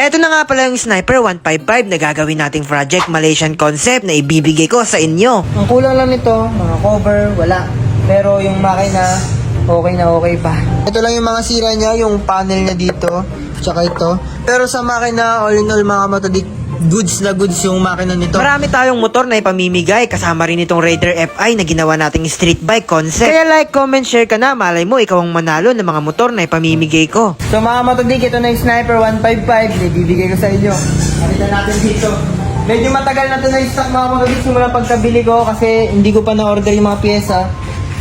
Eto na nga pala yung Sniper 155 na gagawin nating project Malaysian concept na ibibigay ko sa inyo. Ang kulang lang nito, mga cover, wala. Pero yung makina, okay pa. Ito lang yung mga sira niya, yung panel niya dito, tsaka ito. Pero sa makina, all in all mga matodik, goods na goods yung makina nito. Marami tayong motor na ipamimigay, kasama rin itong Raider FI na ginawa nating street bike concept. Kaya like, comment, share ka na, malay mo ikaw ang manalo ng mga motor na ipamimigay ko. So mga matodik, ito na yung Sniper 155 na ibibigay ko sa inyo. Nakita natin dito. Medyo matagal na ito na stock mga matodik simula pagkabili ko kasi hindi ko pa na-order yung mga pyesa.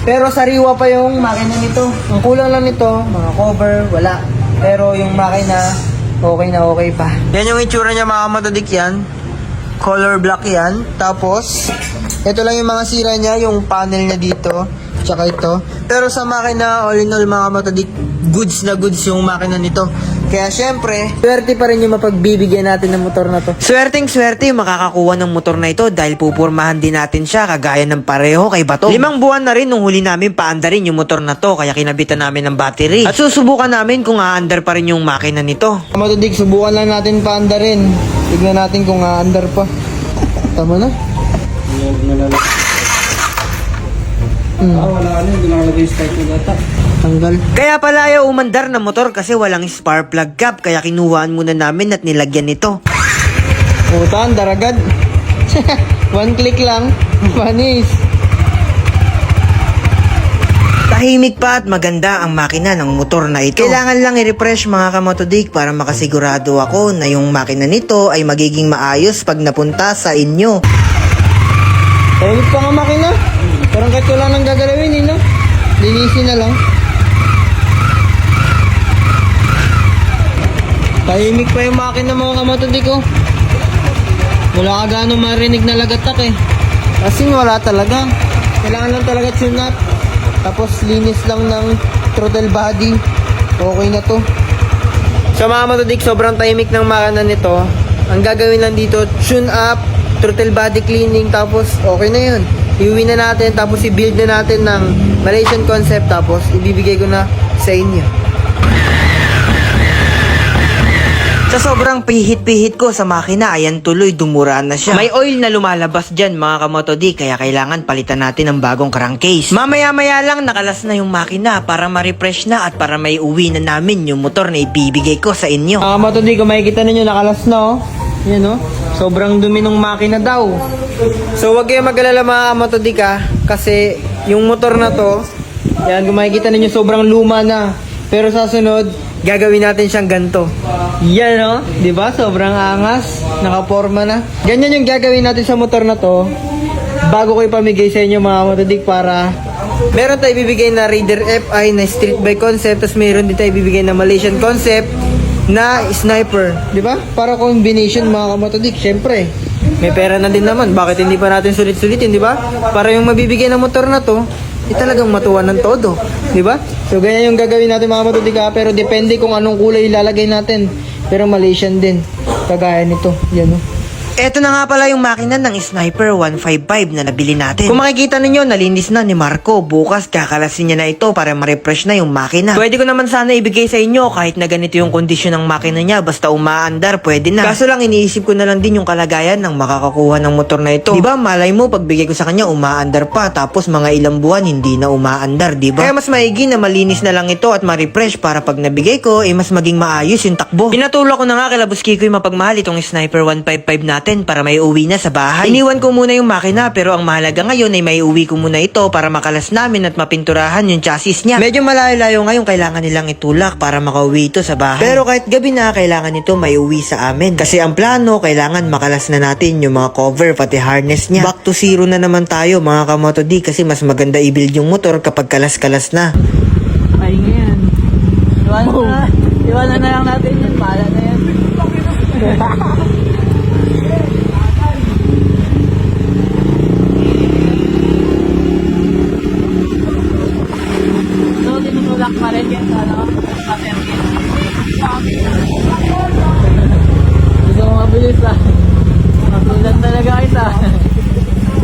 Pero sariwa pa yung makina nito. Ang kulang lang nito, mga cover, wala. Pero yung makina, okay pa. Yan yung itsura niya mga matodik yan. Color black yan. Tapos, ito lang yung mga sira niya, yung panel niya dito. Tsaka ito. Pero sa makina, all in all mga matodik, goods na goods yung makina nito. Kaya syempre, swerte pa rin yung mapagbibigyan natin ng motor na to. Swerteng swerte yung makakakuha ng motor na ito dahil pupurmahan din natin siya kagaya ng pareho kay Bato. 5 buwan na rin nung huli namin paandarin yung motor na to kaya kinabitan namin ng battery. At susubukan namin kung aandar pa rin yung makina nito. Matodik, subukan lang natin paandarin. Tignan natin kung aandar pa. Tama na. Wala hindi nakalagay yung start na data. Tanggal. Kaya pala ayaw umandar ng motor kasi walang spark plug cap kaya kinuhaan muna namin at nilagyan nito. Puta, andar agad. One click lang. Panis. Tahimik pa at maganda ang makina ng motor na ito. Kailangan lang i-refresh mga kamotodik para makasigurado ako na yung makina nito ay magiging maayos pag napunta sa inyo. Tahimik pa nga makina. Parang kahit wala nang gagalawin no? Linisin na lang. Tahimik pa yung makina mga kamatodik ko. Wala ka gano'ng marinig na lagatak eh. Kasing wala talaga. Kailangan lang talaga tune up. Tapos linis lang ng throttle body. Okay na to. So mga kamatodik, sobrang tahimik ng makina nito. Ang gagawin lang dito, tune up, throttle body cleaning, tapos okay na yun. Iuwi na natin, tapos i-build na natin ng Malaysian concept, tapos ibibigay ko na sa inyo. Sa sobrang pihit-pihit ko sa makina, ayan tuloy, dumura na siya. May oil na lumalabas dyan mga kamotodi, kaya kailangan palitan natin ng bagong crankcase. Mamaya-maya lang nakalas na yung makina para ma-refresh na at para may uwi na namin yung motor na ibibigay ko sa inyo. Mga kamatodik, kung makikita ninyo, nakalas na oh. Yan oh. Sobrang dumi ng makina daw. So wag kayong mag-alala mga kamatodik kasi yung motor na to, yan kung makikita ninyo sobrang luma na. Pero sa sunod, gagawin natin siyang ganto. Yan oh, 'di ba? Sobrang angas, nakaporma na. Ganyan yung gagawin natin sa motor na to. Bago ko ipamigay sa inyo mga kamatodik para meron tayo ibibigay na Raider FI na street bike concept, tapos meron din tayo ibibigay na Malaysian concept na sniper, di ba? Para combination mga kamatodik, syempre. May pera na din naman, bakit hindi pa natin sulit-sulitin, di ba? Para yung mabibigay ng motor na to, talagang matuwa ng todo, di ba? So ganyan yung gagawin natin mga kamatodik pero depende kung anong kulay ilalagay natin. Pero Malaysian din, kagaya nito, yan oh. Eto na nga pala yung makina ng Sniper 155 na nabili natin. Kung makikita ninyo, nalinis na ni Marco. Bukas kakalasin niya na ito para ma-refresh na yung makina. Pwede ko naman sana ibigay sa inyo kahit na ganito yung kondisyon ng makina niya. Basta umaandar, pwede na. Kaso lang iniisip ko na lang din yung kalagayan ng makakakuha ng motor na ito. Diba malay mo pagbigay ko sa kanya umaandar pa tapos mga ilang buwan hindi na umaandar, diba? Kaya mas maigi na malinis na lang ito at ma-refresh para pag nabigay ko mas maging maayos yung takbo. Pinatulak ko na nga kay Labuski ko yung mapagmahal itong Sniper 155 natin para may uwi na sa bahay. Iniwan ko muna yung makina pero ang mahalaga ngayon ay may uwi ko muna ito para makalas namin at mapinturahan yung chassis niya. Medyo malayo-layo ngayon kailangan nilang itulak para makauwi ito sa bahay. Pero kahit gabi na kailangan ito may uwi sa amin. Kasi ang plano kailangan makalas na natin yung mga cover pati harness niya. Back to zero na naman tayo mga kamotodi kasi mas maganda i-build yung motor kapag kalas-kalas na. Ay ngayon. Iwanan na lang natin yun, bahala na yan. Tinutulak pa rin yan sa gusto mo mabilis Mabilis talaga kita.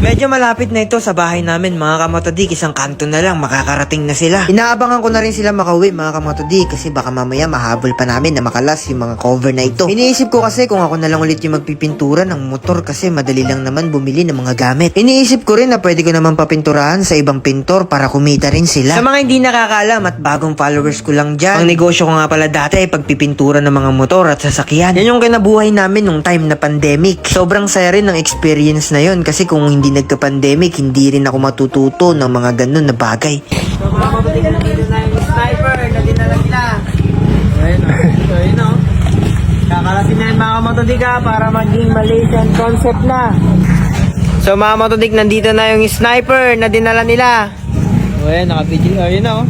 Medyo malapit na ito sa bahay namin mga kamotodik, isang kanto na lang makakarating na sila. Inaabangan ko na rin sila makauwi mga kamotodik kasi baka mamaya mahabol pa namin na makalas yung mga cover na ito. Iniisip ko kasi kung ako na lang ulit yung magpipintura ng motor kasi madali lang naman bumili ng mga gamit. Iniisip ko rin na pwede ko naman papinturahan sa ibang pintor para kumita rin sila. Sa mga hindi nakakaalam at bagong followers ko lang dyan, ang negosyo ko nga pala dati ay pagpipintura ng mga motor at sasakyan. Yan yung kinabuhay namin nung time na pandemic. Sobrang saya rin ng experience na yon kasi kung hindi nagka-pandemic, hindi rin ako matututo ng mga ganun na bagay. So mga kamotodik, nandito na yung sniper na dinala nila. Ayun o. Kakalasin na yung mga kamotodik para maging Malaysian concept na. So mga kamotodik, nandito na yung sniper na dinala nila. Ayun, naka-video. Ayun o.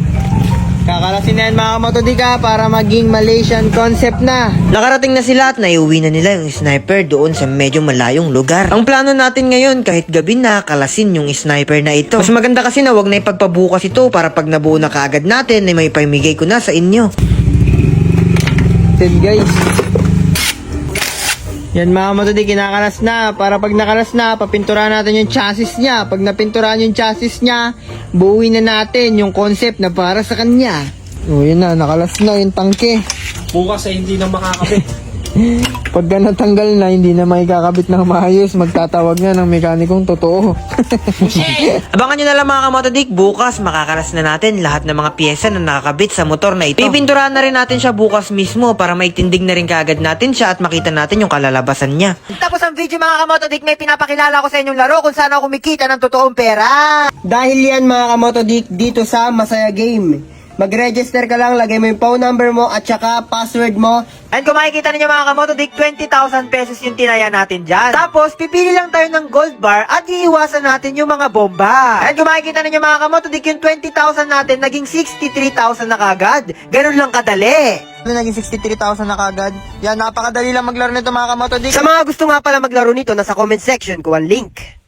Kakalasin na yan mga kamotodik para maging Malaysian concept na. Nakarating na sila at naiuwi na nila yung sniper doon sa medyo malayong lugar. Ang plano natin ngayon kahit gabi na kalasin yung sniper na ito. Mas maganda kasi na wag na ipagpabukas ito para pag nabuo na kaagad natin ay may paimigay ko na sa inyo. Then guys. Yan mga kamotodik, kinakalas na. Para pag nakalas na, papinturahan natin yung chassis niya. Pag napinturahan yung chassis niya, buuin na natin yung concept na para sa kanya. O yun na, nakalas na yung tangke. Bukas ay hindi na makakabit. Pagka natanggal na, hindi na maikakabit ng maayos, magtatawag na ng mekanikong totoo. Abangan nyo na lang mga kamotodik, bukas makakalas na natin lahat ng mga pyesa na nakakabit sa motor na ito. Pipinturahan na rin natin siya bukas mismo para maitindig na rin kaagad natin siya at makita natin yung kalalabasan niya. Tapos ang video mga kamotodik, may pinapakilala ko sa inyong laro kung saan ako kumikita ng totoong pera. Dahil yan mga kamotodik, dito sa Masaya Game. Mag-register ka lang, lagay mo yung phone number mo at saka password mo. And kung makikita ninyo mga kamotodik, 20,000 pesos yung tinaya natin dyan. Tapos, pipili lang tayo ng gold bar at iiwasan natin yung mga bomba. And kung makikita ninyo mga kamotodik, yung 20,000 natin, naging 63,000 na kagad. Ganun lang kadali. Naging 63,000 na kagad. Yan, napakadali lang maglaro nito mga kamotodik. Sa mga gusto nga pala maglaro nito, nasa comment section ko ang link.